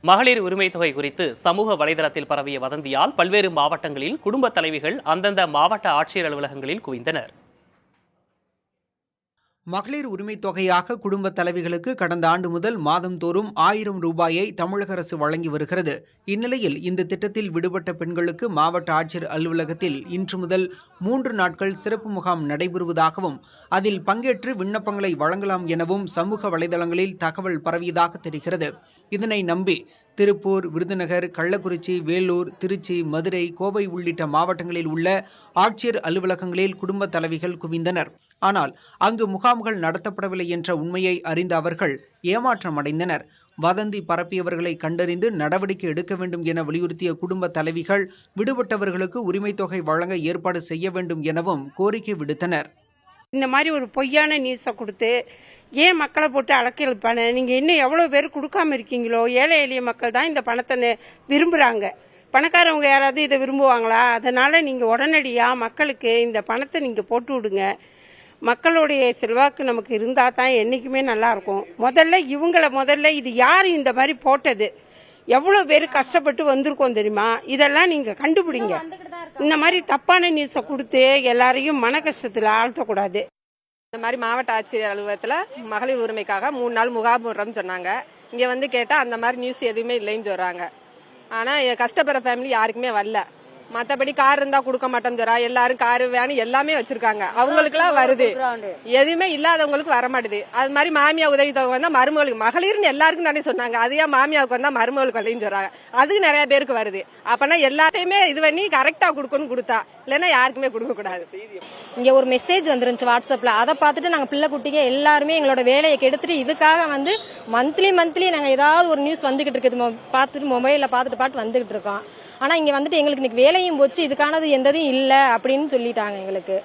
மகளிர் உரிமை தொகை குறித்து சமூக வலைதளத்தில் பரவிய வதந்தியால் பல்வேறு மாவட்டங்களில் குடும்ப தலைவிகள் அந்தந்த மாவட்ட ஆட்சியர் அலுவலகங்களில் குவிந்தனர். மகளிர் உரிமை தொகையாக குடும்ப தலைவிகளுக்கு கடந்த ஆண்டு முதல் மாதந்தோறும் 1000 ரூபாயை தமிழக அரசு வழங்கி வருகிறது. இந்நிலையில் இந்த திட்டத்தில் விடுபட்ட பெண்களுக்கு மாவட்ட ஆட்சியர் அலுவலகத்தில் இன்று முதல் 3 நாட்கள் சிறப்பு முகாம் நடைபெறுவதாகவும் அதில் பங்கேற்று விண்ணப்பங்களை வழங்கலாம் எனவும் சமூக வலைதளங்களில் தகவல் பரவியதாக தெரிகிறது. இதனை நம்பி திருப்பூர், விருதுநகர், கள்ளக்குறிச்சி, வேலூர், திருச்சி, மதுரை, கோவை உள்ளிட்ட மாவட்டங்களில் உள்ள ஆட்சியர் அலுவலகங்களில் குடும்ப தலைவிகள் குவிந்தனர். ஆனால் அங்கு முகாம்கள் நடத்தப்படவில்லை என்ற உண்மையை அறிந்த அவர்கள் ஏமாற்றம் அடைந்தனர். வதந்தி பரப்பியவர்களை கண்டறிந்து நடவடிக்கை எடுக்க வேண்டும் என வலியுறுத்திய குடும்ப தலைவிகள் விடுபட்டவர்களுக்கு உரிமை தொகை வழங்க ஏற்பாடு செய்ய வேண்டும் எனவும் கோரிக்கை விடுத்தனர். இந்த மாதிரி ஒரு பொய்யான நியூஸை கொடுத்து ஏன் மக்களை போட்டு அலக்கல் பண்ண, நீங்கள் இன்னும் எவ்வளோ பேர் கொடுக்காம இருக்கீங்களோ? ஏழை எளிய மக்கள் தான் இந்த பணத்தை விரும்புகிறாங்க. பணக்காரவங்க யாராவது இதை விரும்புவாங்களா? அதனால் நீங்கள் உடனடியாக மக்களுக்கு இந்த பணத்தை நீங்கள் போட்டு விடுங்க. மக்களுடைய செல்வாக்கு நமக்கு இருந்தால் தான் என்றைக்குமே நல்லாயிருக்கும். முதல்ல இது யார் இந்த மாதிரி போட்டது, எவ்வளோ பேர் கஷ்டப்பட்டு வந்திருக்கோம் தெரியுமா? இதெல்லாம் நீங்கள் கண்டுபிடிங்க. இந்த மாதிரி தப்பான நியூஸை கொடுத்து எல்லாரையும் மன கஷ்டத்தில் ஆழ்த்தக்கூடாது. இந்த மாதிரி மாவட்ட ஆட்சியர் அலுவலகத்தில் மகளிர் உரிமைக்காக 3 நாள் முகாம் போடுறோம்னு சொன்னாங்க. இங்கே வந்து கேட்டால் அந்த மாதிரி நியூஸ் எதுவுமே இல்லைன்னு சொல்கிறாங்க. ஆனால் கஷ்டப்படுற ஃபேமிலி யாருக்குமே வரல. மற்றபடி கார் இருந்தா கொடுக்க மாட்டோம் சொல்றா. எல்லாரும் காரு வேன் எல்லாமே வச்சிருக்காங்க, அவங்களுக்குலாம் வருது. எதுவுமே இல்லாதவங்களுக்கு வர மாட்டுது. அது மாதிரி மாமியா உதவி தொகை வந்தா மருமகளுக்கு, மகளிர்னு எல்லாருக்கும் தானே சொன்னாங்க. அதையா மாமியாவுக்கு வந்தா மருமகளுக்கு வரலைன்னு சொல்றாங்க. அதுக்கு நிறைய பேருக்கு வருது. அப்பனா எல்லாத்தையுமே இது பண்ணி கரெக்டா கொடுக்கணும், கொடுத்தா இல்லைன்னா யாருக்குமே கொடுக்க கூடாது. இங்க ஒரு மெசேஜ் வந்துருந்துச்சு வாட்ஸ்அப்ல. அதை பார்த்துட்டு நாங்க பிள்ளை குட்டிங்க எல்லாருமே எங்களோட வேலையை கெடுத்துட்டு இதுக்காக வந்து மந்த்லி நாங்க ஏதாவது ஒரு நியூஸ் வந்துகிட்டு இருக்குது, பார்த்துட்டு மொபைல்ல பார்த்துட்டு வந்துகிட்டு இருக்கோம். ஆனா இங்க வந்துட்டு எங்களுக்கு இன்னைக்கு வேலையும் போச்சு, இதுக்கானது எந்ததும் இல்லை அப்படின்னு சொல்லிட்டாங்க எங்களுக்கு.